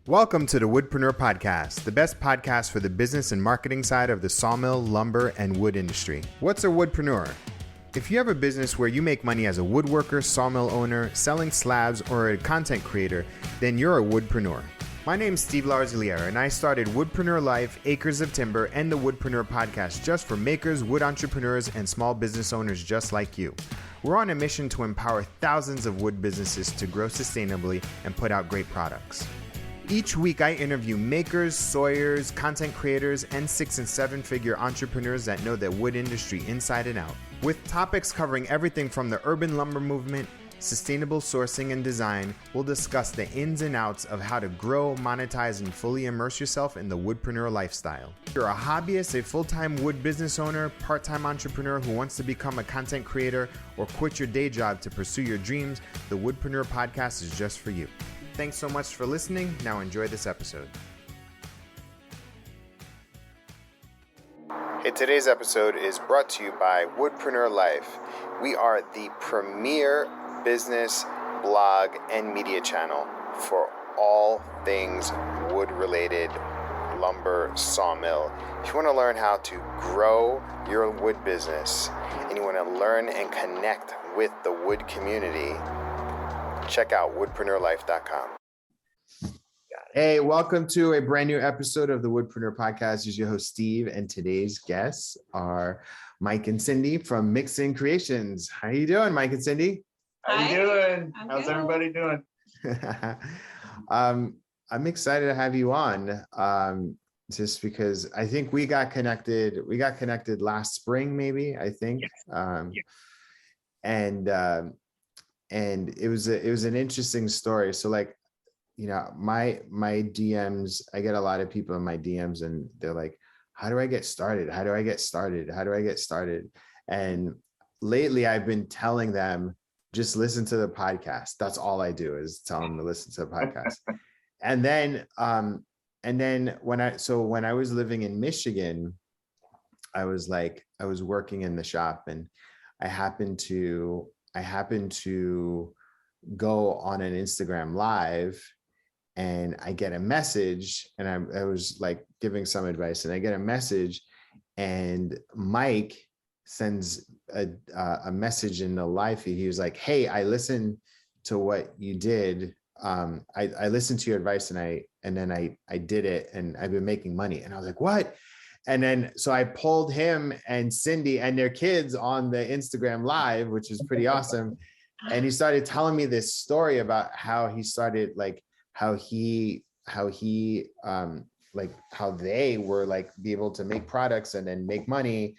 Welcome to the Woodpreneur podcast, the best podcast for the business and marketing side of the sawmill, lumber, and wood industry. What's a woodpreneur? If you have a business where you make money as a woodworker, sawmill owner, selling slabs, or a content creator, then you're a woodpreneur. My name's Steve Larziliere, and I started Woodpreneur Life, Acres of Timber, and the Woodpreneur podcast just for makers, wood entrepreneurs, and small business owners just like you. We're on a mission to empower thousands of wood businesses to grow sustainably and put out great products. Each week, I interview makers, sawyers, content creators, and 6- and 7-figure entrepreneurs that know the wood industry inside and out. With topics covering everything from the urban lumber movement, sustainable sourcing and design, we'll discuss the ins and outs of how to grow, monetize, and fully immerse yourself in the woodpreneur lifestyle. If you're a hobbyist, a full-time wood business owner, part-time entrepreneur who wants to become a content creator, or quit your day job to pursue your dreams, the Woodpreneur podcast is just for you. Thanks so much for listening. Now enjoy this episode. Hey, today's episode is brought to you by Woodpreneur Life. We are the premier business, blog, and media channel for all things wood-related, lumber, sawmill. If you want to learn how to grow your wood business and you want to learn and connect with the wood community, check out woodpreneurlife.com. Hey, welcome to a brand new episode of the Woodpreneur podcast. This is your host, Steve, and today's guests are Mike and Cindy from MikCin Creations. How you doing, Mike and Cindy? How you doing? How's everybody doing? I'm excited to have you on. Just because I think we got connected last spring, maybe, I think. And it was an interesting story. So my DMs, I get a lot of people in my DMs and they're like, how do I get started? How do I get started? How do I get started? And lately I've been telling them, just listen to the podcast. That's all I do is tell them to listen to the podcast. And then when I was living in Michigan, I was working in the shop and I happened to go on an Instagram live and I get a message and I was like giving some advice and I get a message and Mike sends a message in the live feed. He was like, hey, I listened to what you did. I listened to your advice and then I did it and I've been making money. And I was like, what? And then, so I pulled him and Cindy and their kids on the Instagram live, which is pretty awesome. And he started telling me this story about how he started, how they were be able to make products and then make money,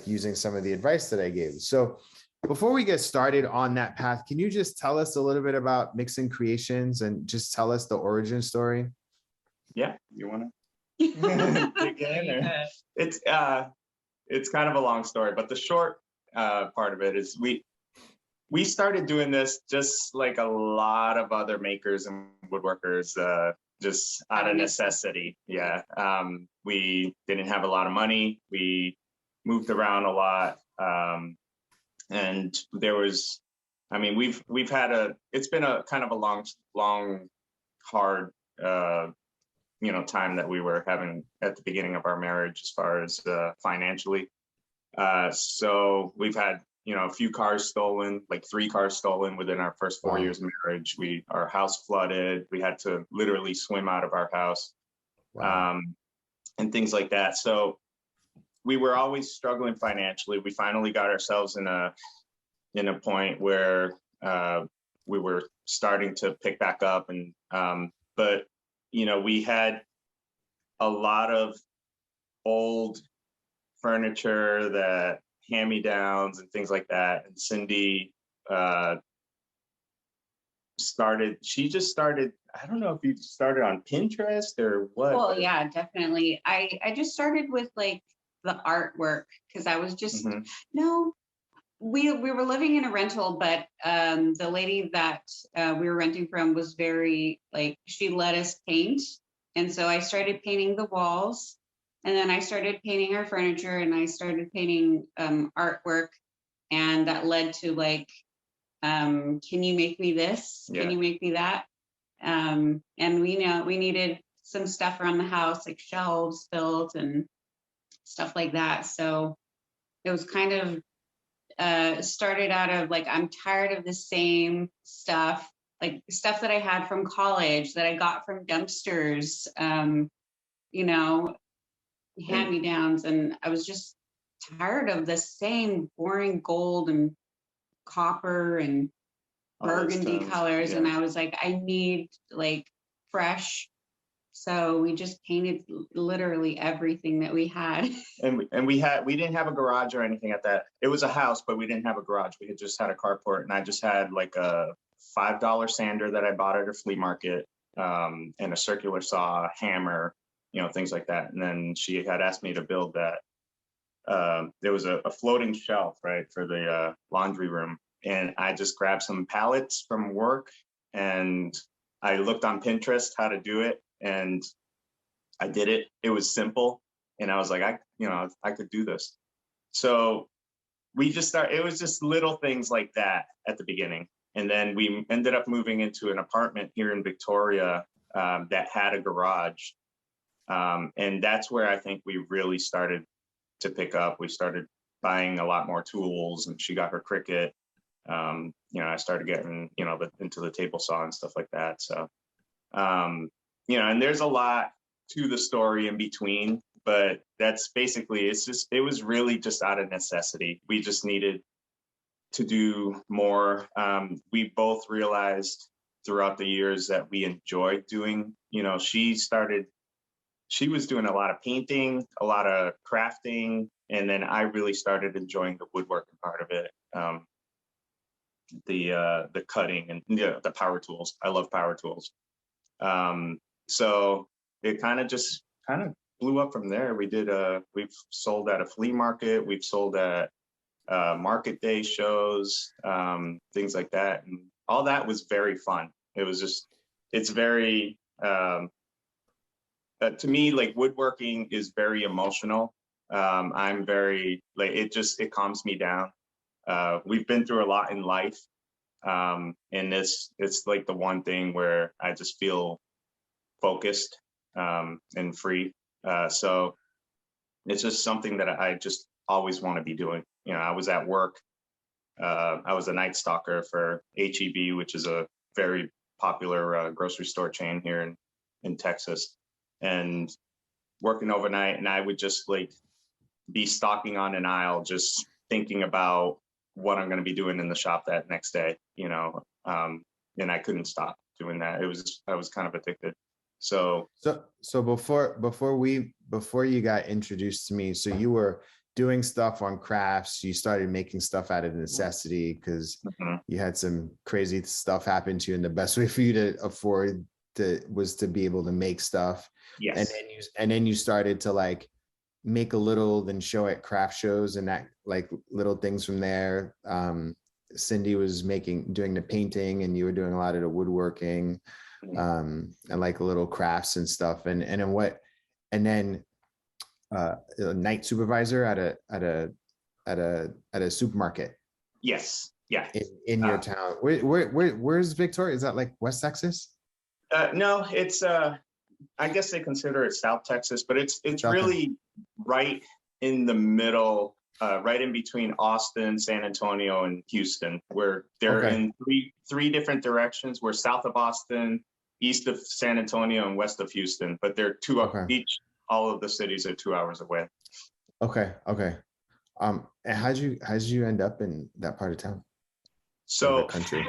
using some of the advice that I gave. So before we get started on that path, can you just tell us a little bit about MikCin Creations and just tell us the origin story? Yeah, you want to dig in there? It's kind of a long story, but the short part of it is we started doing this just like a lot of other makers and woodworkers, just out of necessity. Yeah. We didn't have a lot of money. We moved around a lot. And there was, we've had it's been a kind of a long, hard, time that we were having at the beginning of our marriage as far as financially. So we've had, a few cars stolen, 3 cars stolen within our first 4 years of marriage. Our house flooded. We had to literally swim out of our house, and things like that. So we were always struggling financially. We finally got ourselves in a point where we were starting to pick back up, and but we had a lot of old furniture, that hand-me-downs and things like that. And Cindy started, I don't know if you started on Pinterest or what. Well, yeah, definitely. I just started with the artwork because I was just, we were living in a rental, but the lady that we were renting from was very, she let us paint. And so I started painting the walls. And then I started painting our furniture and I started painting artwork. And that led to can you make me this? Yeah. Can you make me that? And we needed some stuff around the house, like shelves built and stuff like that. So it was kind of started out of like, I'm tired of the same stuff, like stuff that I had from college that I got from dumpsters, hand-me-downs. And I was just tired of the same boring gold and copper and burgundy colors. Yeah. And I was like, I need like fresh. So we just painted literally everything that we had. And we didn't have a garage or anything at that. It was a house, but we didn't have a garage. We had just had a carport, and I just had like a $5 sander that I bought at a flea market, and a circular saw, hammer, things like that. And then she had asked me to build that. There was a floating shelf, right, for the laundry room. And I just grabbed some pallets from work, and I looked on Pinterest how to do it, and I did it. It was simple. And I was like, I could do this. So we just it was just little things like that at the beginning. And then we ended up moving into an apartment here in Victoria that had a garage. And that's where I think we really started to pick up. We started buying a lot more tools, and she got her Cricut. I started getting, into the table saw and stuff like that. So, and there's a lot to the story in between, but that's basically, it was really just out of necessity. We just needed to do more. We both realized throughout the years that we enjoyed doing, she was doing a lot of painting, a lot of crafting, and then I really started enjoying the woodworking part of it. The cutting and the power tools. I love power tools. So it kind of blew up from there. We've sold at a flea market. We've sold at market day shows, things like that. And all that was very fun. It's very, to me, like woodworking is very emotional. I'm very, like, it calms me down. We've been through a lot in life. And it's like the one thing where I just feel focused, and free. So it's just something that I just always want to be doing. I was at work. I was a night stalker for HEB, which is a very popular grocery store chain here in Texas, and working overnight. And I would just like be stalking on an aisle, just thinking about what I'm going to be doing in the shop that next day, and I couldn't stop doing that. I was kind of addicted. So before you got introduced to me, so you were doing stuff on crafts, you started making stuff out of necessity because you had some crazy stuff happen to you, and the best way for you to afford was to be able to make stuff. Yes. And then you started to like make a little, then show at craft shows, and that like little things from there. Cindy was doing the painting, and you were doing a lot of the woodworking, and like little crafts and stuff. And then a night supervisor at a supermarket. Yes. Yeah. In your town. Where's Victoria? Is that like West Texas? No, it's I guess they consider it South Texas, but it's really right in the middle, right in between Austin, San Antonio, and Houston, where they're in three different directions. We're south of Austin, east of San Antonio, and west of Houston, but they're each. All of the cities are 2 hours away. Okay. And how'd you end up in that part of town? So the country.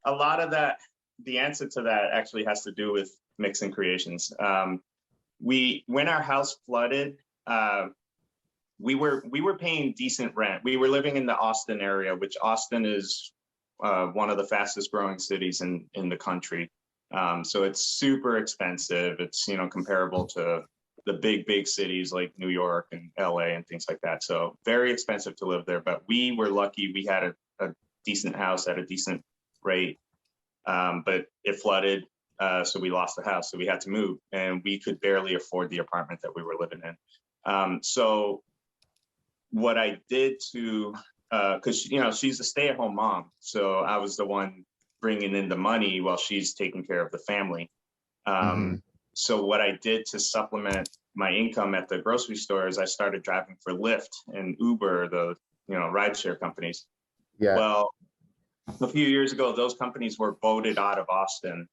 A lot of that, the answer to that actually has to do with MikCin Creations. When our house flooded, we were paying decent rent. We were living in the Austin area, which Austin is one of the fastest growing cities in the country. So it's super expensive. It's, comparable to the big cities like New York and LA and things like that. So very expensive to live there, but we were lucky. We had a decent house at a decent rate, but it flooded. So we lost the house. So we had to move, and we could barely afford the apartment that we were living in. So what I did cause she's a stay-at-home mom. So I was the one bringing in the money while she's taking care of the family. So what I did to supplement my income at the grocery store is I started driving for Lyft and Uber, the rideshare companies. Yeah. Well, a few years ago, those companies were voted out of Austin.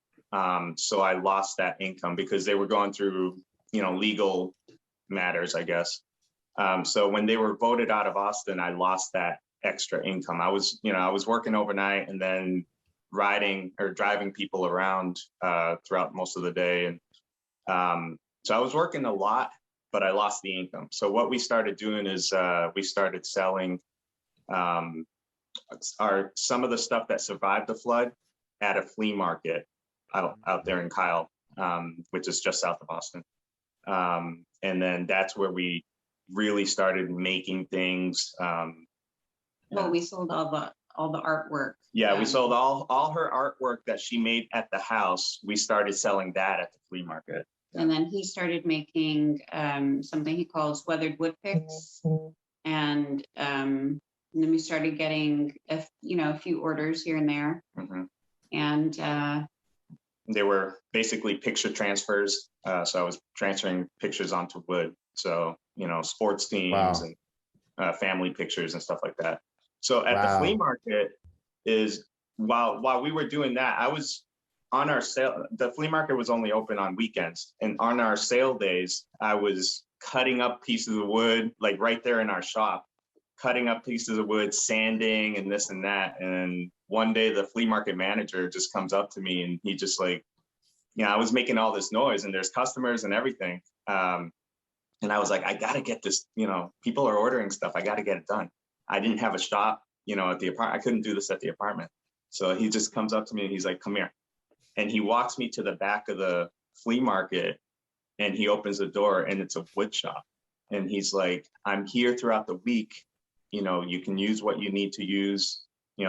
So I lost that income because they were going through, legal matters, I guess. So when they were voted out of Austin, I lost that extra income. I was working overnight and then riding or driving people around throughout most of the day. And so I was working a lot, but I lost the income. So what we started doing is we started selling some of the stuff that survived the flood at a flea market out there in Kyle, which is just south of Austin. And then that's where we really started making things. Well, we sold all the artwork. Yeah, we sold all her artwork that she made at the house. We started selling that at the flea market. And then he started making something he calls weathered wood picks. And then we started getting a few orders here and there. And they were basically picture transfers. So I was transferring pictures onto wood. So, sports teams and family pictures and stuff like that. So at the flea market while we were doing that, I was on our sale. The flea market was only open on weekends. And on our sale days, I was cutting up pieces of wood, like right there in our shop, cutting up pieces of wood, sanding and this and that. And one day the flea market manager just comes up to me and he just I was making all this noise and there's customers and everything. And I was like, I got to get this, people are ordering stuff. I got to get it done. I didn't have a shop, at the apartment. I couldn't do this at the apartment. So he just comes up to me and he's like, come here. And he walks me to the back of the flea market and he opens the door and it's a wood shop. And he's like, I'm here throughout the week. You can use what you need to use,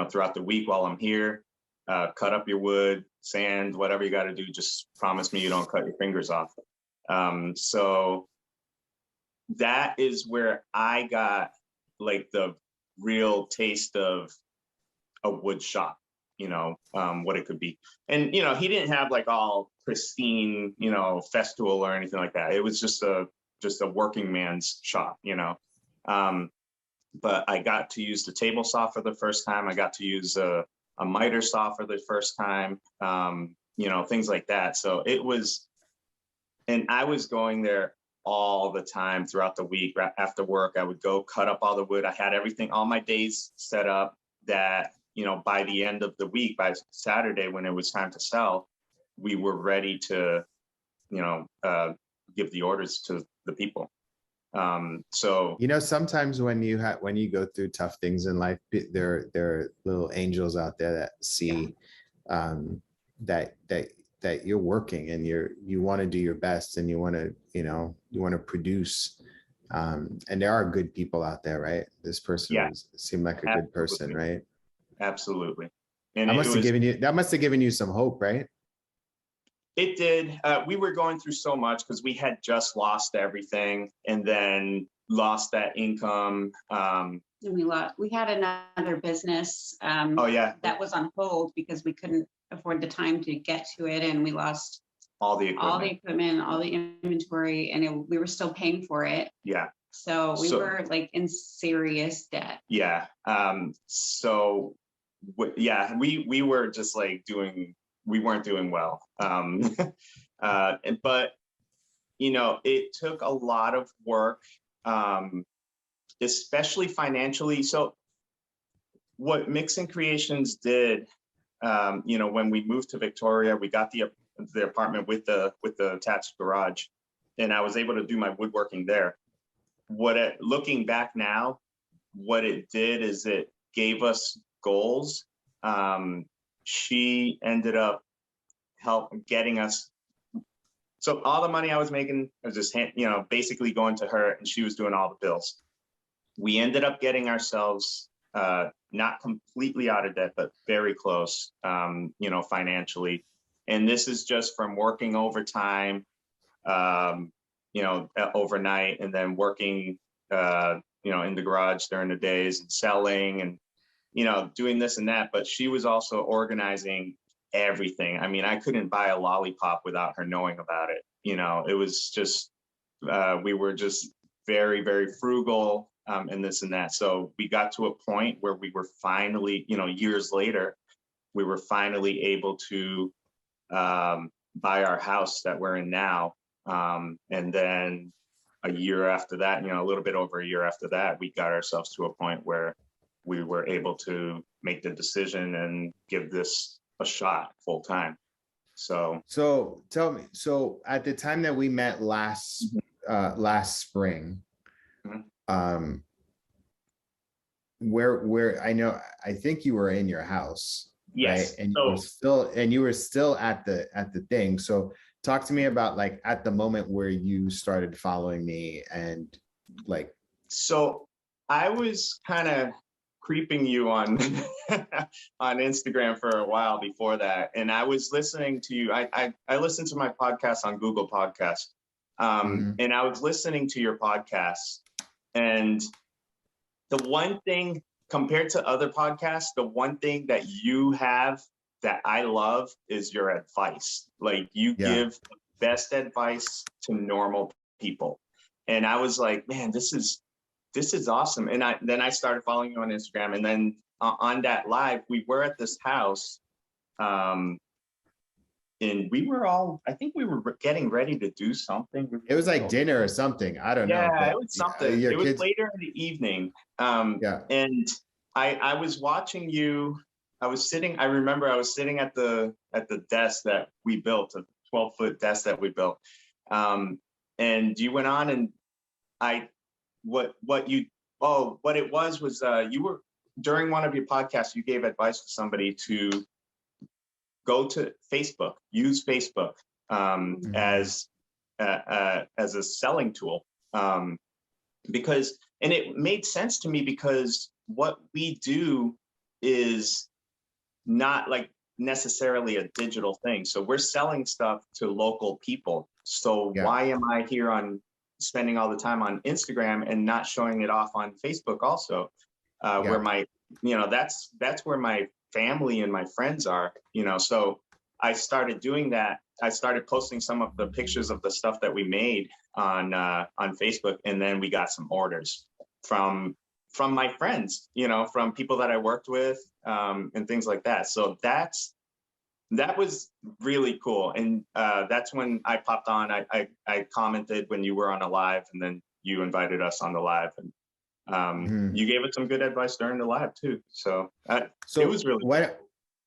throughout the week while I'm here. Cut up your wood, sand, whatever you got to do. Just promise me you don't cut your fingers off. So that is where I got the real taste of a wood shop, what it could be. And, he didn't have all pristine, festool or anything like that. It was just a working man's shop, but I got to use the table saw for the first time. I got to use a miter saw for the first time, things like that. So and I was going there all the time throughout the week. After work, I would go cut up all the wood. I had everything, all my days set up that, by the end of the week, by Saturday, when it was time to sell, we were ready to, give the orders to the people. So, sometimes when you go through tough things in life, there are little angels out there that see that you're working and you want to do your best and you want to produce. And there are good people out there, right? This person seemed like a good person, right? Absolutely. And that must have given you some hope, right? It did. We were going through so much because we had just lost everything and then lost that income. And we had another business that was on hold because we couldn't afford the time to get to it, and we lost all the equipment, all the inventory, and we were still paying for it. Yeah. So we were in serious debt. Yeah. We were just we weren't doing well. But it took a lot of work, especially financially. So what MikCin Creations did, when we moved to Victoria, we got the apartment with the attached garage, and I was able to do my woodworking there. Looking back now, what it did is it gave us goals. She ended up getting us. So all the money I was making was just, basically going to her, and she was doing all the bills. We ended up getting ourselves not completely out of debt, but very close, financially. And this is just from working overtime, overnight, and then working, in the garage during the days and selling. And doing this and that, but she was also organizing everything. I mean, I couldn't buy a lollipop without her knowing about it. It was just, we were just very, very frugal, and this and that. So we got to a point where we were finally, years later, we were finally able to buy our house that we're in now. And then a year after that, a little bit over a year after that, we got ourselves to a point where we were able to make the decision and give this a shot full time. So tell me, so at the time that we met last spring, Mhm. Where I think you were in your house, Yes. right? And you were still at the thing. So talk to me about like at the moment where you started following me and like. So I was kind of creeping you on on Instagram for a while before that, and I was listening to you. I listened to my podcast on Google Podcasts, and I was listening to your podcast, and the one thing compared to other podcasts, the one thing that you have that I love is your advice. Like you give the best advice to normal people. And I was like, man, this is awesome. And then I started following you on Instagram. And then on that live, we were at this house. And I think we were getting ready to do something. It was like dinner or something. I don't know. Yeah, it was something. It was later in the evening. And I was watching you. I remember I was sitting at the desk that we built, a 12-foot desk that we built. And you went on and what it was you were, during one of your podcasts, you gave advice to somebody to go to Facebook, use Facebook as a selling tool, because, and it made sense to me because what we do is not like necessarily a digital thing. So we're selling stuff to local people. So why am I here spending all the time on Instagram and not showing it off on Facebook also, where my, that's where my family and my friends are, so I started doing that. I started posting some of the pictures of the stuff that we made on Facebook, and then we got some orders from my friends, from people that I worked with, and things like that. So that was really cool. And that's when I popped on. I commented when you were on a live, and then you invited us on the live, and you gave us some good advice during the live too. So it was really cool.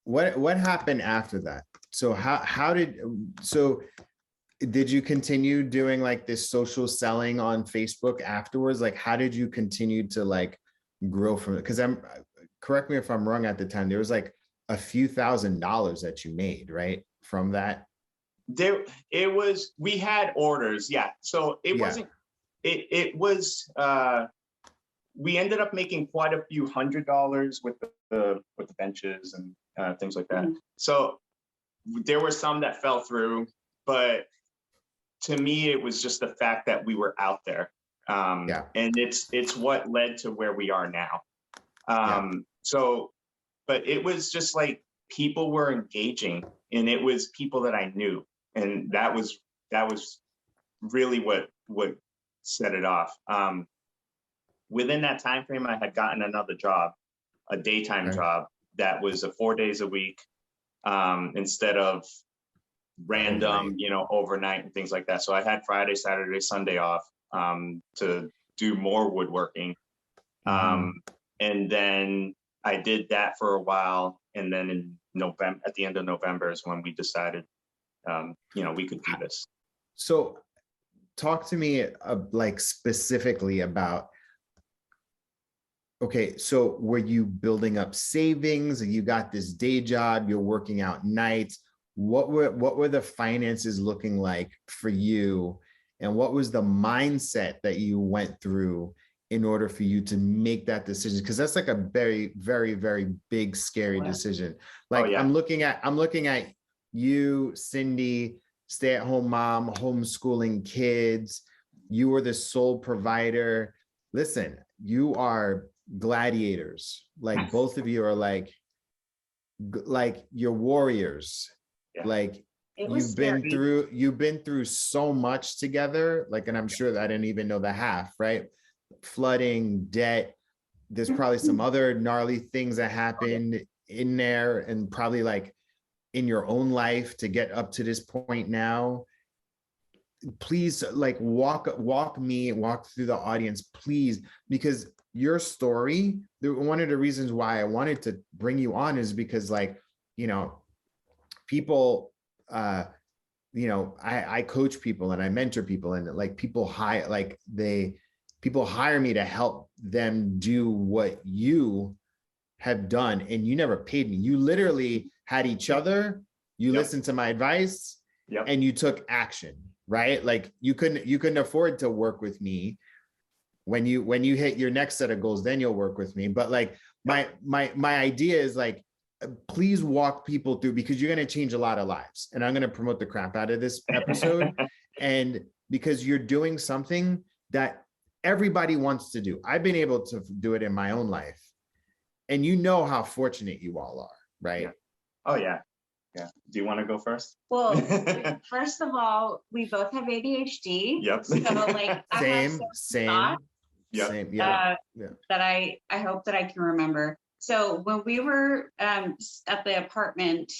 What happened after that? So did you continue doing like this social selling on Facebook afterwards? Like, how did you continue to like grow from it? Because correct me if I'm wrong, at the time, there was like a few $1,000s that you made, right? From that? We had orders. Yeah. So it wasn't, it was, we ended up making quite a few $100s with the benches and things like that. Mm-hmm. So there were some that fell through, but to me, it was just the fact that we were out there. And it's what led to where we are now. So, but it was just like people were engaging, and it was people that I knew. And that was really what set it off. Within that time frame, I had gotten another job, a daytime job that was 4 days a week, instead of random, overnight and things like that. So I had Friday, Saturday, Sunday off to do more woodworking. And then I did that for a while. And then in November, at the end of November is when we decided, we could do this. So talk to me like specifically about, okay, so were you building up savings? You got this day job, you're working out nights. What were the finances looking like for you? And what was the mindset that you went through in order for you to make that decision? Because that's like a very, very, very big, scary decision. Like I'm looking at you, Cindy, stay-at-home mom, homeschooling kids. You were the sole provider. Listen, you are gladiators. Like both of you are like you're warriors. Yeah. Like It was you've been through so much together. Like, and I'm sure that I didn't even know the half, right? Flooding, debt. There's probably some other gnarly things that happened in there, and probably like in your own life to get up to this point now. Please, like, walk through the audience, please, because your story, one of the reasons why I wanted to bring you on is because, like, you know, people, you know, I coach people and I mentor people, and like people hire me to help them do what you have done, and you never paid me. You literally had each other, you listened to my advice, and you took action, right? Like you couldn't afford to work with me. When you hit your next set of goals, then you'll work with me. But like my idea is, like, please walk people through, because you're going to change a lot of lives, and I'm going to promote the crap out of this episode. And because you're doing something that everybody wants to do. I've been able to do it in my own life, and you know how fortunate you all are, right? Yeah. Oh yeah. Yeah. Do you want to go first? Well, first of all, we both have ADHD. Yep. So like same. Yep. Same. Yeah. That I hope that I can remember. So when we were at the apartment,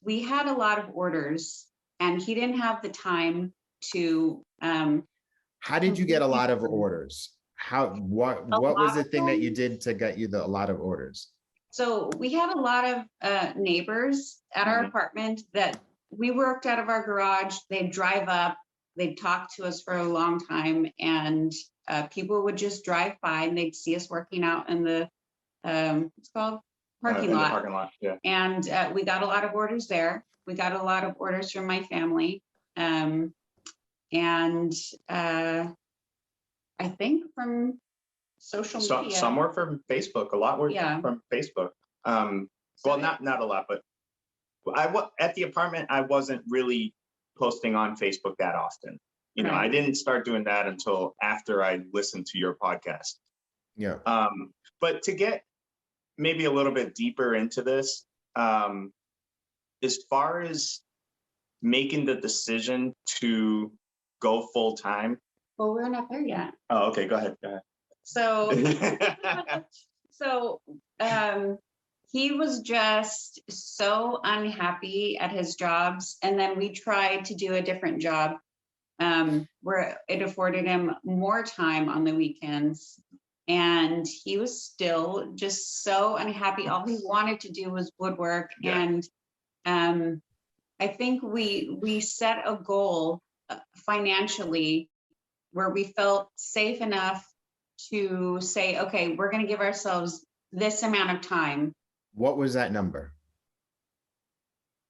we had a lot of orders, and he didn't have the time to. How did you get a lot of orders? What was the thing that you did to get you a lot of orders? So we had a lot of neighbors at our apartment that we worked out of our garage. They'd drive up, they'd talk to us for a long time, and people would just drive by and they'd see us working out in the what's called parking lot. The parking lot, yeah. And we got a lot of orders there. We got a lot of orders from my family, and I think from social media. Some were from Facebook. A lot were from Facebook. Well, not a lot, but at the apartment, I wasn't really posting on Facebook that often. You know, I didn't start doing that until after I listened to your podcast. Yeah. But to get maybe a little bit deeper into this, as far as making the decision to go full time. Well, we're not there yet. Oh, okay. Go ahead. So, he was just so unhappy at his jobs. And then we tried to do a different job where it afforded him more time on the weekends. And he was still just so unhappy. All he wanted to do was woodwork. Yeah. And I think we set a goal financially where we felt safe enough to say, okay, we're going to give ourselves this amount of time. What was that number?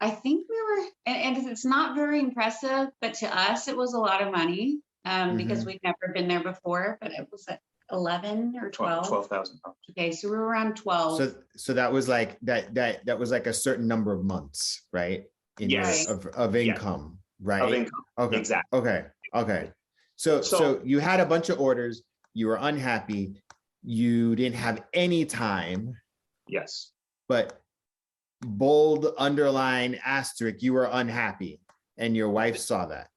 I think we were, and it's not very impressive, but to us, it was a lot of money because we've never been there before, but it was 11 or 12. 12,000. Okay. So we were around 12. So that was like, that was like a certain number of months, right? Of income, right? Of income. Okay. Exactly. Okay. So you had a bunch of orders, you were unhappy, you didn't have any time. Yes. But bold underline asterisk, you were unhappy, and your wife saw that.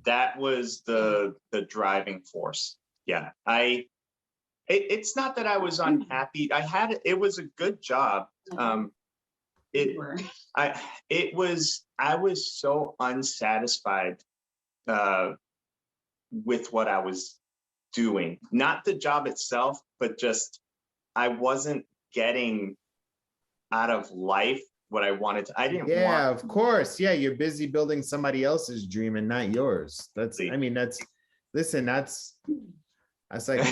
That was the driving force. Yeah. It's not that I was unhappy. It was a good job. I was so unsatisfied with what I was doing, not the job itself, but just I wasn't getting out of life what I wanted to. I didn't want. Yeah, of course. Yeah, you're busy building somebody else's dream and not yours. That's like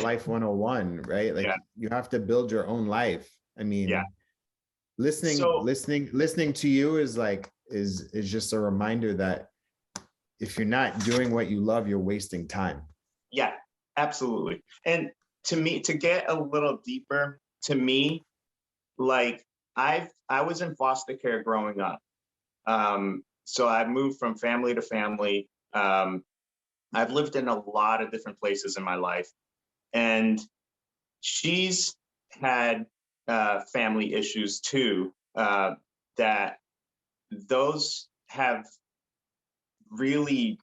life 101, right? Like you have to build your own life. I mean, listening to you is just a reminder that if you're not doing what you love, you're wasting time. Yeah, absolutely. And to me, to get a little deeper, to me, like I was in foster care growing up. So I moved from family to family. I've lived in a lot of different places in my life. And she's had family issues too, that those have really,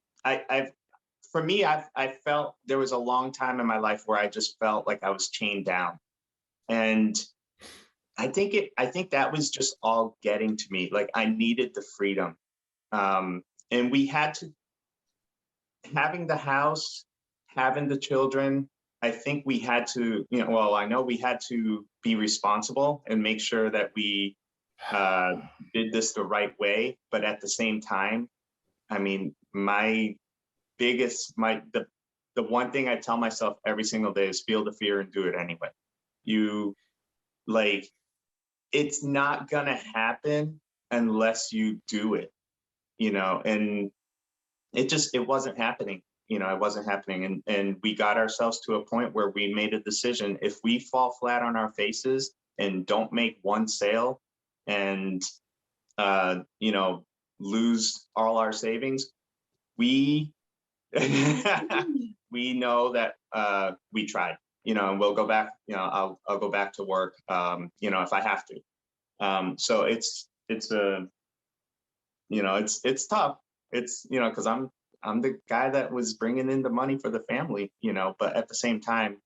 for me, I felt there was a long time in my life where I just felt like I was chained down. And I think that was just all getting to me. Like I needed the freedom. And we had to, having the house, having the children, I think we had to, I know we had to be responsible and make sure that we did this the right way. But at the same time, I mean, the one thing I tell myself every single day is feel the fear and do it anyway. It's not gonna happen unless you do it, and it wasn't happening. It wasn't happening. And we got ourselves to a point where we made a decision. If we fall flat on our faces and don't make one sale and, lose all our savings, we, we know that we tried, and we'll go back, I'll go back to work, if I have to. So it's tough. It's, cause I'm the guy that was bringing in the money for the family, but at the same time,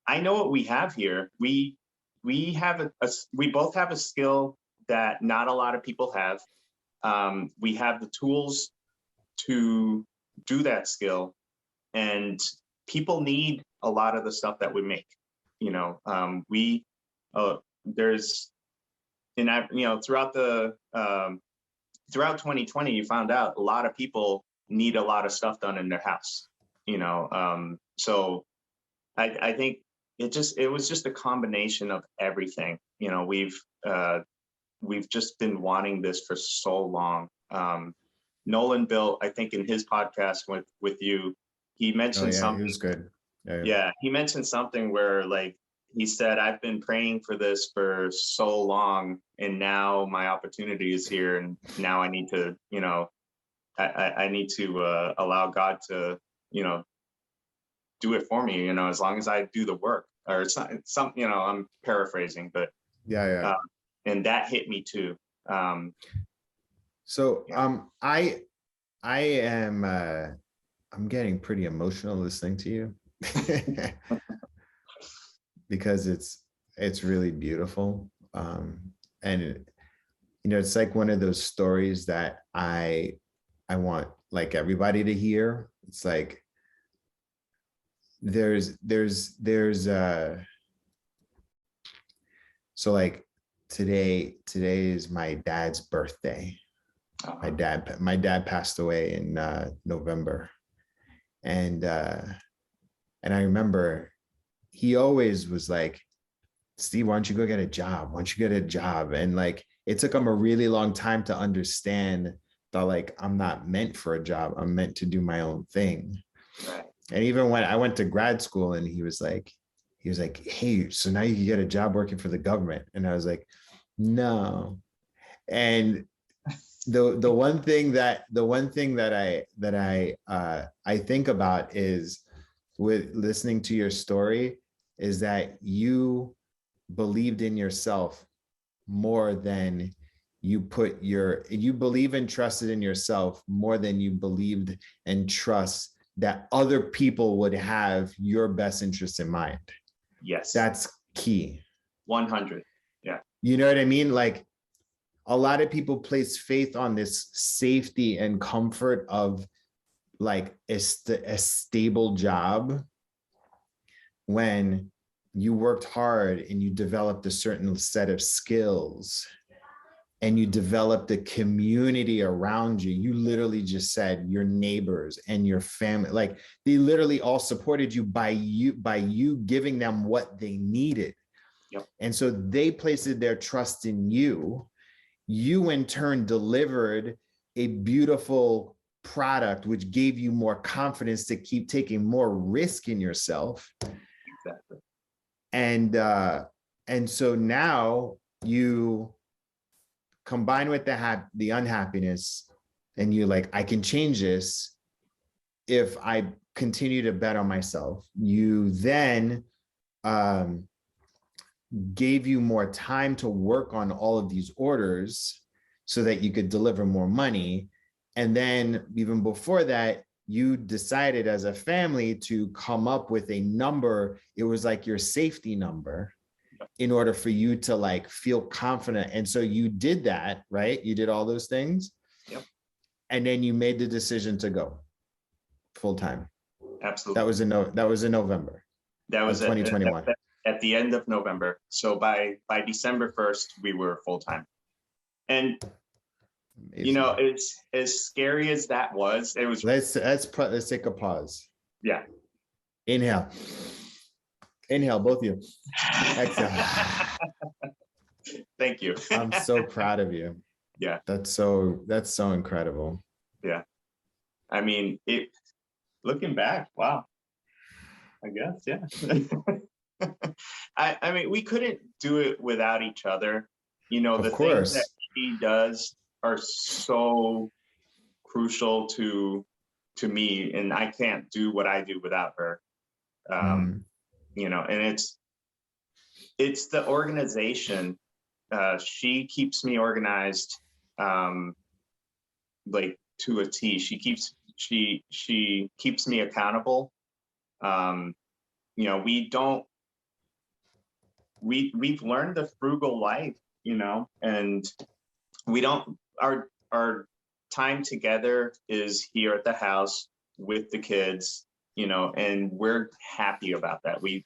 I know what we have here. We have we both have a skill that not a lot of people have. We have the tools to do that skill, and people need a lot of the stuff that we make. Throughout 2020, you found out a lot of people need a lot of stuff done in their house. So I think it was just a combination of everything. We've just been wanting this for so long. Nolan built, I think in his podcast with you, he mentioned something. He was good. Yeah, he mentioned something where he said, I've been praying for this for so long, and now my opportunity is here, and now I need to, I need to allow God to, do it for me, as long as I do the work. Or it's some, I'm paraphrasing, but and that hit me too. I am I'm getting pretty emotional listening to you because it's really beautiful. And it's like one of those stories that I want everybody to hear. It's like so today is my dad's birthday. My dad passed away in November, and I remember he always was like, Steve, why don't you go get a job? Why don't you get a job? And it took him a really long time to understand that I'm not meant for a job. I'm meant to do my own thing. Right. And even when I went to grad school, and he was like, hey, so now you can get a job working for the government. And I was like, no. And the one thing that I think about is, with listening to your story, is that you believed in yourself more than you believe and trusted in yourself more than you believed and trust that other people would have your best interest in mind. Yes. That's key. 100. Yeah. You know what I mean? A lot of people place faith on this safety and comfort of a stable job, when you worked hard and you developed a certain set of skills and you developed a community around you. You literally just said your neighbors and your family, they literally all supported you by you giving them what they needed. Yep. And so they placed their trust in you. You in turn delivered a beautiful product, which gave you more confidence to keep taking more risk in yourself. Exactly. And so now you combine with the unhappiness, and you I can change this if I continue to bet on myself. You then gave you more time to work on all of these orders so that you could deliver more money. And then even before that, you decided as a family to come up with a number. It was like your safety number in order for you to like feel confident. And so you did that, right? You did all those things. Yep. And then you made the decision to go full time. Absolutely. That was in November. That was 2021. At the end of November. So by December 1st, we were full time. And Amazing. you know, it's as scary as that was. It was. Let's take a pause. Yeah. Inhale, both of you. Exhale. Thank you. I'm so proud of you. Yeah. That's so incredible. Yeah. I mean, looking back, wow. I guess, yeah. I mean, we couldn't do it without each other. You know, the things that she does are so crucial to me, and I can't do what I do without her. You know, and it's the organization. She keeps me organized, like to a T. She keeps me accountable. You know, we've learned the frugal life, you know, and our time together is here at the house with the kids, you know, and we're happy about that. You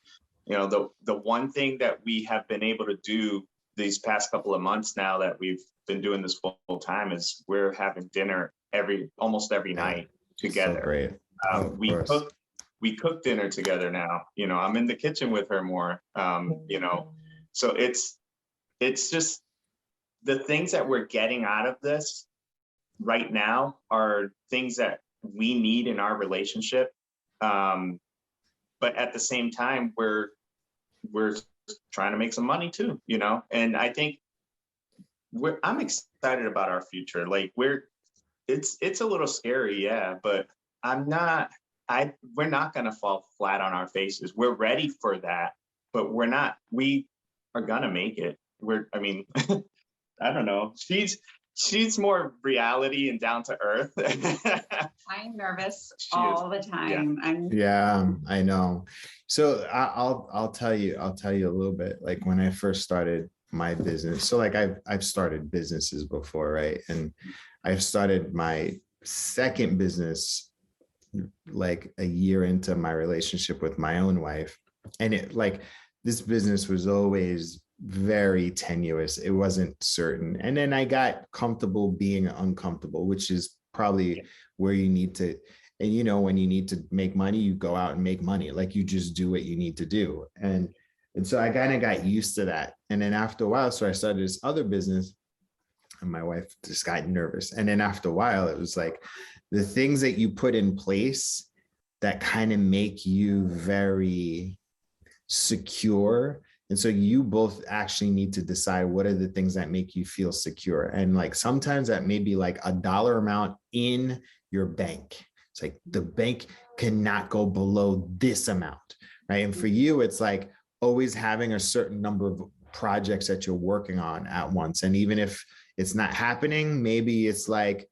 know, the one thing that we have been able to do these past couple of months now that we've been doing this full time is we're having dinner almost every night together. So great. We cook dinner together now. You know, I'm in the kitchen with her more. You know, so it's just the things that we're getting out of this right now are things that we need in our relationship. But at the same time, we're trying to make some money too, you know? And I think I'm excited about our future. Like it's a little scary, yeah, but we're not going to fall flat on our faces. We're ready for that, but we are going to make it. I mean, I don't know. She's more reality and down to earth. I'm nervous all the time. Yeah, I know. So I'll tell you a little bit. Like when I first started my business. So like I've started businesses before, right? And I've started my second business like a year into my relationship with my own wife. And this business was always very tenuous. It wasn't certain. And then I got comfortable being uncomfortable, which is probably where you need to, and you know, when you need to make money, you go out and make money. Like you just do what you need to do. And so I kind of got used to that. And then after a while, so I started this other business and my wife just got nervous. And then after a while, it was like the things that you put in place that kind of make you very secure. And so you both actually need to decide what are the things that make you feel secure. And like sometimes that may be like a dollar amount in your bank. It's like the bank cannot go below this amount, right? And for you, it's like always having a certain number of projects that you're working on at once. And even if it's not happening, maybe it's like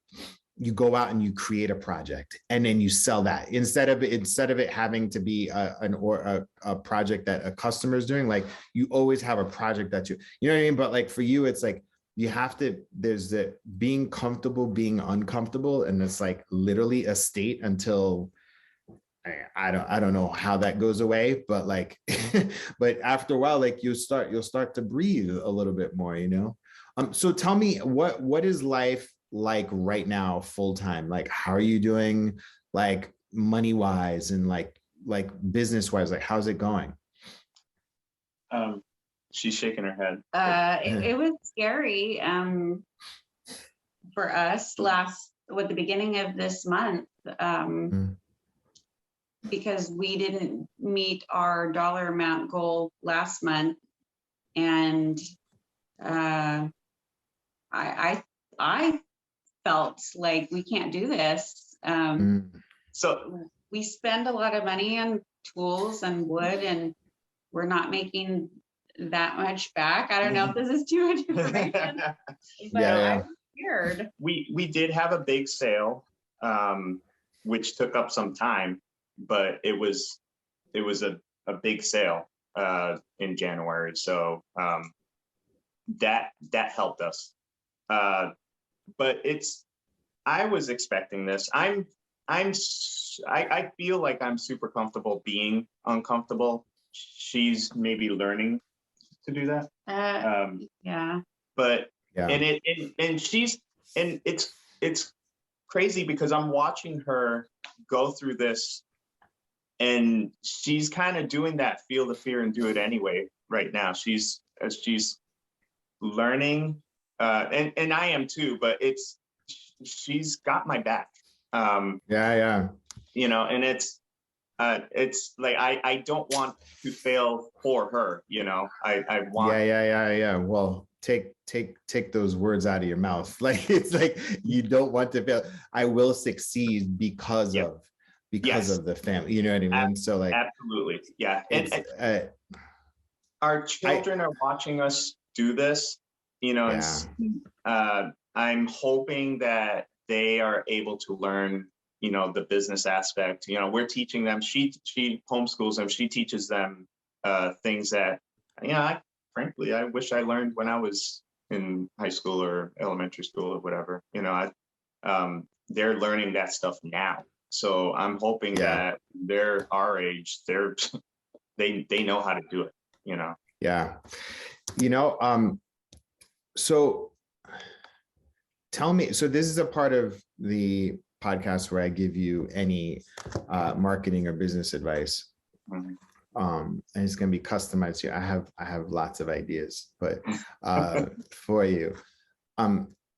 you go out and you create a project and then you sell that instead of it having to be a project that a customer is doing. Like you always have a project that you know what I mean? But like for you, it's like you have to, there's the being comfortable, being uncomfortable. And it's like literally a state until I don't know how that goes away, but like, but after a while, like you'll start to breathe a little bit more, you know? So tell me what is life like right now, full time? Like, how are you doing, like money wise and like business wise? Like, how's it going? She's shaking her head. It was scary for us with the beginning of this month, because we didn't meet our dollar amount goal last month, and I felt like we can't do this. So we spend a lot of money on tools and wood, and we're not making that much back. I don't know if this is too much information, but Yeah. I'm scared. We did have a big sale, which took up some time, but it was a big sale in January. So that helped us. But I was expecting this. I feel like I'm super comfortable being uncomfortable. She's maybe learning to do that. Yeah. But Yeah. and it's crazy because I'm watching her go through this, and she's kind of doing that feel the fear and do it anyway right now. She's learning, and I am too, but she's got my back. Yeah. You know, and it's like I don't want to fail for her, you know. I want. Yeah. Well, take those words out of your mouth. Like, it's like, you don't want to fail. I will succeed because Yep. of Yes. the family. You know what I mean? So like, Absolutely, yeah. And it's, our children are watching us do this, you know. yeah. And I'm hoping that they are able to learn, you know, the business aspect. You know, we're teaching them. She homeschools them. She teaches them things that, you know, frankly, I wish I learned when I was in high school or elementary school or whatever. You know, they're learning that stuff now. So I'm hoping that they're our age. They know how to do it. You know. Yeah. You know, so tell me, so this is a part of the podcast where I give you any marketing or business advice. Mm-hmm. And it's going to be customized to you. I have lots of ideas, but for you.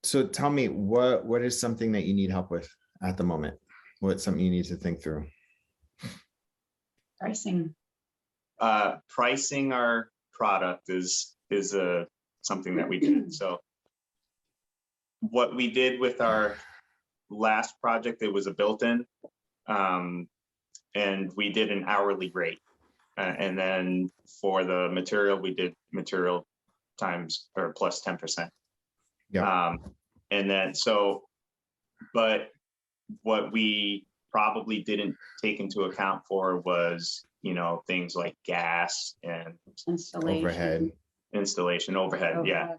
So tell me, what is something that you need help with at the moment? What's something you need to think through? Pricing. Pricing our product is something that we did. So what we did with our last project, it was a built-in, and we did an hourly rate. And then for the material, we did material times or plus 10%. Yeah. And then but what we probably didn't take into account for was, you know, things like gas and installation overhead. Yeah.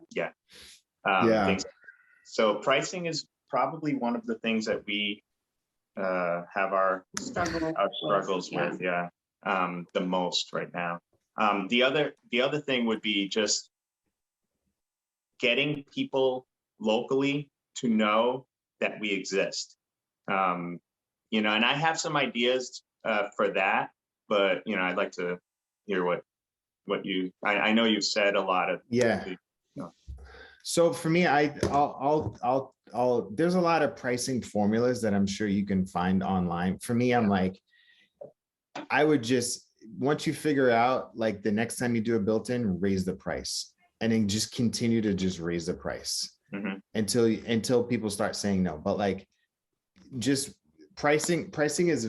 Things. So pricing is probably one of the things that we have our struggles with. Yeah. The most right now. The other thing would be just getting people locally to know that we exist. You know, and I have some ideas for that, but you know, I'd like to hear what you. I know you've said a lot of. Yeah. So for me, I'll there's a lot of pricing formulas that I'm sure you can find online. For me, I'm like, I would just, once you figure out, like, the next time you do a built-in, raise the price, and then just continue to just raise the price until people start saying no. But like, just pricing is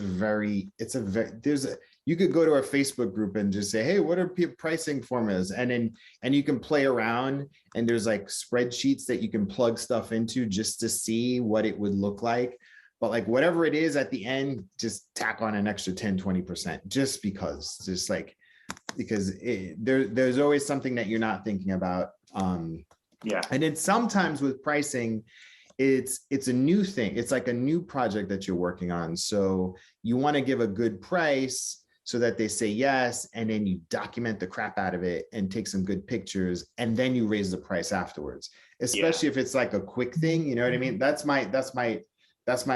you could go to our Facebook group and just say, hey, what are pricing formulas? And you can play around, and there's like spreadsheets that you can plug stuff into just to see what it would look like. But like, whatever it is at the end, just tack on an extra 10, 20%, just because there's always something that you're not thinking about. And then sometimes with pricing, it's a new thing. It's like a new project that you're working on. So you want to give a good price so that they say yes, and then you document the crap out of it and take some good pictures, and then you raise the price afterwards. Especially if it's like a quick thing, you know what I mean? That's my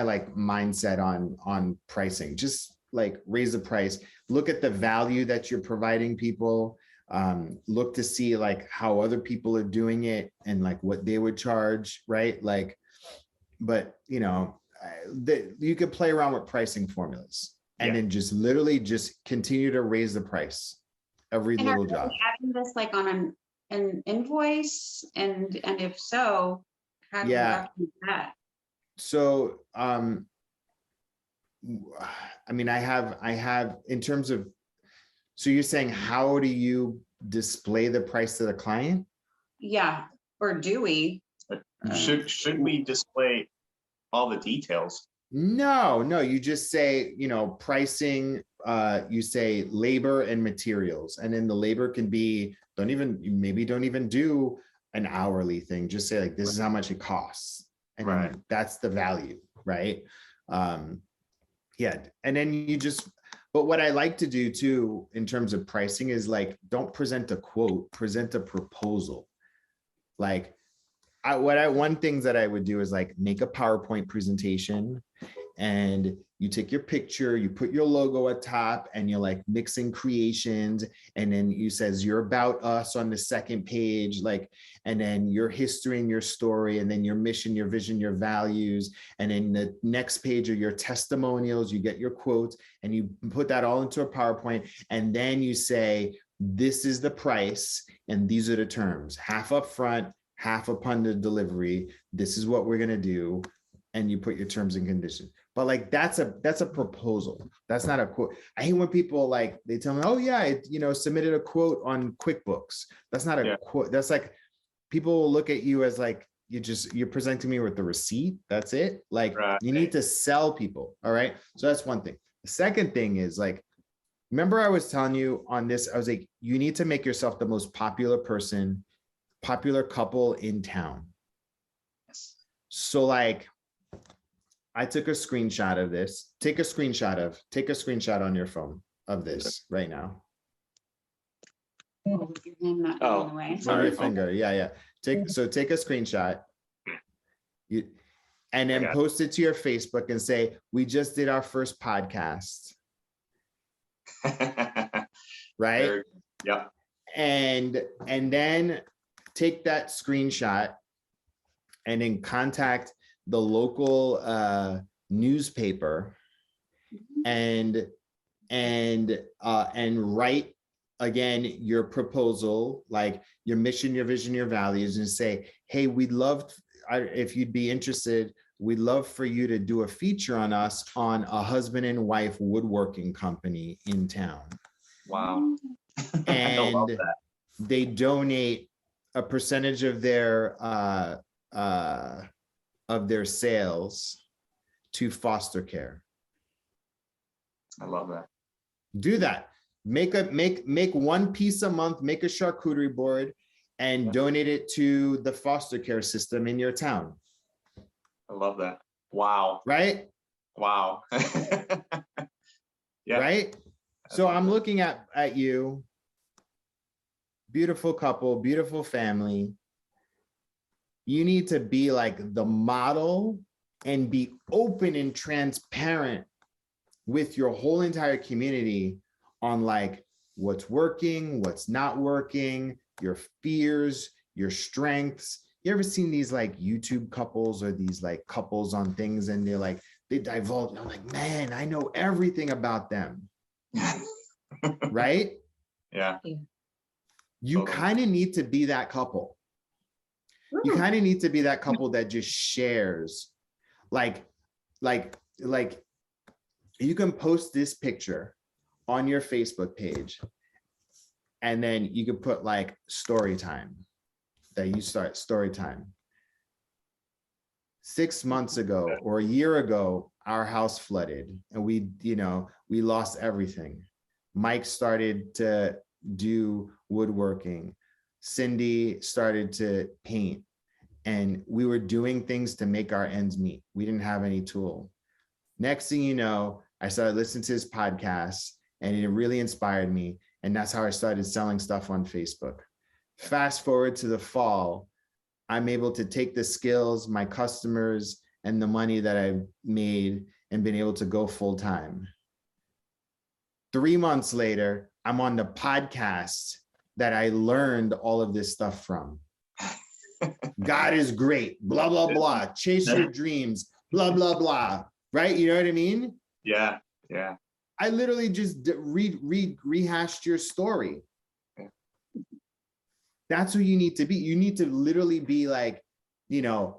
like mindset on pricing. Just like raise the price, look at the value that you're providing people, look to see like how other people are doing it and like what they would charge, right? Like, but you know, you could play around with pricing formulas and then just literally just continue to raise the price every little job. Having this like on an invoice, and if so, how do you document that? So, I mean, I have in terms of, so you're saying, how do you display the price to the client? Yeah. Or do we? Should we display all the details? No, you just say, pricing, you say labor and materials. And then the labor can be, don't even do an hourly thing. Just say like, this is how much it costs. And then that's the value, right? Yeah. And then but what I like to do too, in terms of pricing is like, don't present a quote, present a proposal. Like one things that I would do is like make a PowerPoint presentation, and you take your picture, you put your logo at top, and you're like MikCin Creations, and then you says you're about us on the second page, like, and then your history and your story, and then your mission, your vision, your values, and then the next page are your testimonials, you get your quotes, and you put that all into a PowerPoint, and then you say, this is the price, and these are the terms, half up front, half upon the delivery, this is what we're gonna do, and you put your terms and conditions. But like, that's a proposal. That's not a quote. I hate when people like, they tell me, oh yeah, I submitted a quote on QuickBooks. That's not a quote. That's like, people will look at you as like, you're presenting me with the receipt. That's it. Like, you need to sell people. All right. So that's one thing. The second thing is like, remember I was telling you on this, I was like, you need to make yourself the most popular couple in town. So like, I took a screenshot of this. Take a screenshot on your phone of this right now. Your hand not going away. On your finger. Yeah. Take a screenshot. And then post it to your Facebook and say, we just did our first podcast. Right? Yeah. And then take that screenshot and then contact the local newspaper and write again your proposal, like your mission, your vision, your values, and say, hey, if you'd be interested, we'd love for you to do a feature on us on a husband and wife woodworking company in town. Wow. And they donate a percentage of their sales to foster care. I love that. Do that. Make one piece a month, make a charcuterie board, and donate it to the foster care system in your town. I love that. Wow. Right? Wow. Yeah. Right? So I'm looking at you. Beautiful couple, beautiful family. You need to be like the model and be open and transparent with your whole entire community on like what's working, what's not working, your fears, your strengths. You ever seen these like YouTube couples or these like couples on things and they divulge, and I'm like, man, I know everything about them. Right? Yeah. You kind of need to be that couple. You kind of need to be that couple that just shares, like you can post this picture on your Facebook page, and then you can put like story time, that you start story time. 6 months ago or a year ago, our house flooded and we lost everything. Mike started to do woodworking. Cindy started to paint, and we were doing things to make our ends meet. We didn't have any tool. Next thing you know, I started listening to his podcast, and it really inspired me. And that's how I started selling stuff on Facebook. Fast forward to the fall, I'm able to take the skills, my customers, and the money that I've made and been able to go full time. 3 months later, I'm on the podcast that I learned all of this stuff from. God is great, blah, blah, blah. Chase your dreams, blah, blah, blah. Right? You know what I mean? Yeah. Yeah. I literally just rehashed your story. That's who you need to be. You need to literally be like,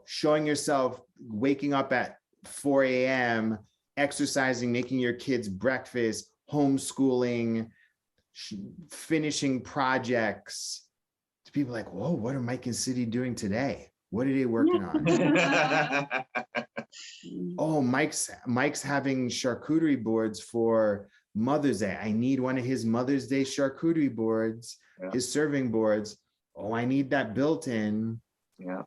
showing yourself, waking up at 4 a.m., exercising, making your kids breakfast, homeschooling, finishing projects, to people like, whoa, what are Mike and Cindy doing today? What are they working on? Oh, Mike's having charcuterie boards for Mother's Day. I need one of his Mother's Day charcuterie boards, his serving boards. Oh, I need that built in. Yeah.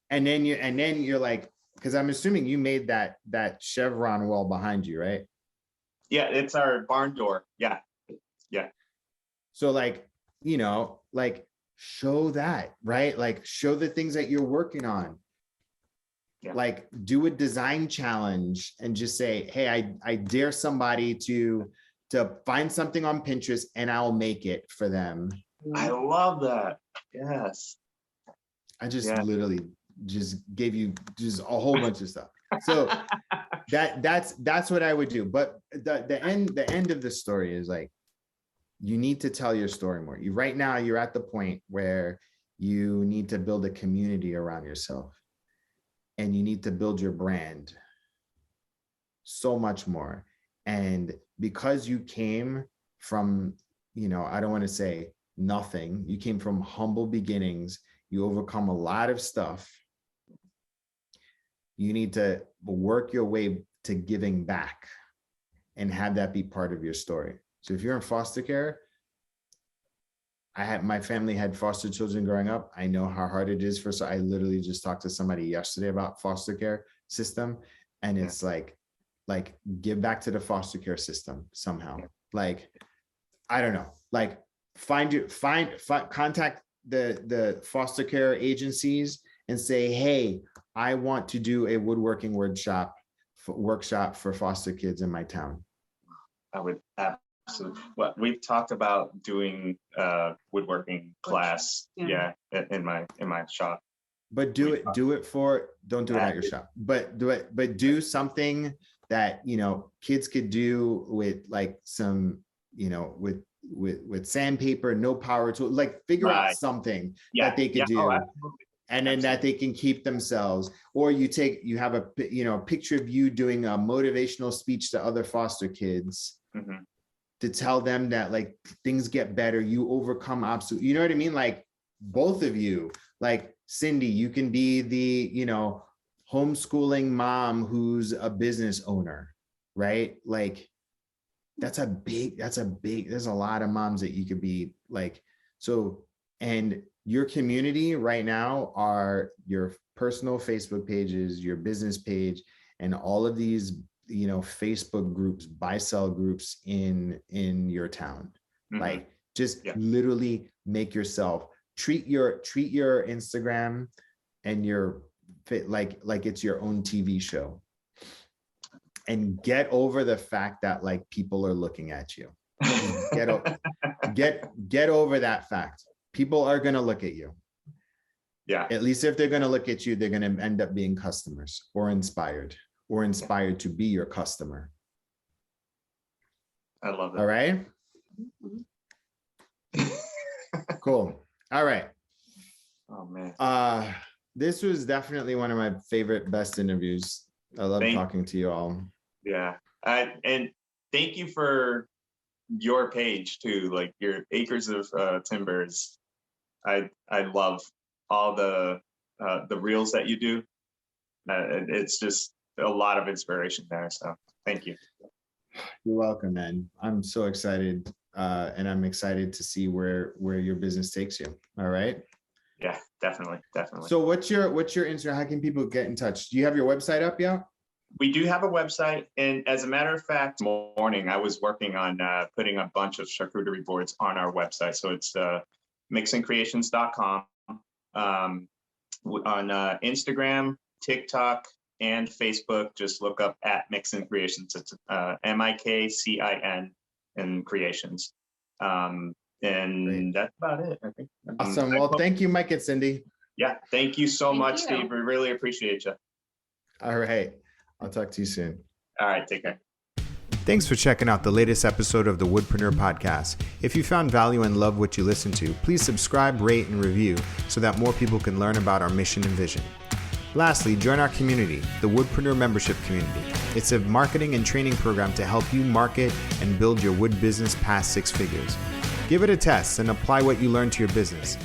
And then you're like, because I'm assuming you made that chevron wall behind you, right? Yeah, it's our barn door. Yeah. Yeah. So like, like show that, right? Like show the things that you're working on. Yeah. Like do a design challenge and just say, hey, I dare somebody to find something on Pinterest and I'll make it for them. I love that. Yes. I just literally just gave you just a whole bunch of stuff. So that's what I would do. But the end of the story is like, you need to tell your story more. Right now you're at the point where you need to build a community around yourself and you need to build your brand so much more. And because you came from, I don't want to say nothing, you came from humble beginnings, you overcome a lot of stuff. You need to work your way to giving back and have that be part of your story. So if you're in foster care, my family had foster children growing up. I know how hard it is so I literally just talked to somebody yesterday about foster care system. And it's like give back to the foster care system somehow. Like, I don't know, like contact the foster care agencies and say, hey, I want to do a woodworking workshop for foster kids in my town. I would absolutely. Well, we've talked about doing woodworking class, in my shop. But don't do it at your shop. But do something that kids could do with like some with sandpaper, no power tool, like figure out something that they could do. Oh, and then that they can keep themselves. Or you have a picture of you doing a motivational speech to other foster kids to tell them that like things get better, you overcome obstacles. You know what I mean? Like both of you, like Cindy, you can be the homeschooling mom who's a business owner, right? Like there's a lot of moms that you could be like. So, and your community right now are your personal Facebook pages, your business page, and all of these, Facebook groups, buy-sell groups in your town. Like just literally make yourself treat your Instagram and your like it's your own TV show, and get over the fact that like people are looking at you. Get over that fact. People are going to look at you. Yeah. At least if they're going to look at you, they're going to end up being customers or inspired to be your customer. I love that. All right. Cool. All right. Oh man. This was definitely one of my best interviews. I love talking to you all. Yeah. And thank you for your page too, like your Acres of Timbers. I love all the reels that you do. It's just a lot of inspiration there. So thank you. You're welcome, man. I'm so excited, and I'm excited to see where your business takes you. All right. Yeah, definitely. So what's your Instagram? How can people get in touch? Do you have your website up yet? We do have a website, and as a matter of fact, morning I was working on putting a bunch of charcuterie boards on our website. So it's MikCincreations.com. On Instagram, TikTok, and Facebook, just look up at MikCin Creations. It's MikCin and Creations. And great. That's about it, I think. Awesome. Well, thank you, Mike and Cindy. Yeah, thank you so much, Steve. We really appreciate you. All right. I'll talk to you soon. All right. Take care. Thanks for checking out the latest episode of the Woodpreneur podcast. If you found value and love what you listened to, please subscribe, rate, and review so that more people can learn about our mission and vision. Lastly, join our community, the Woodpreneur membership community. It's a marketing and training program to help you market and build your wood business past 6 figures. Give it a test and apply what you learned to your business.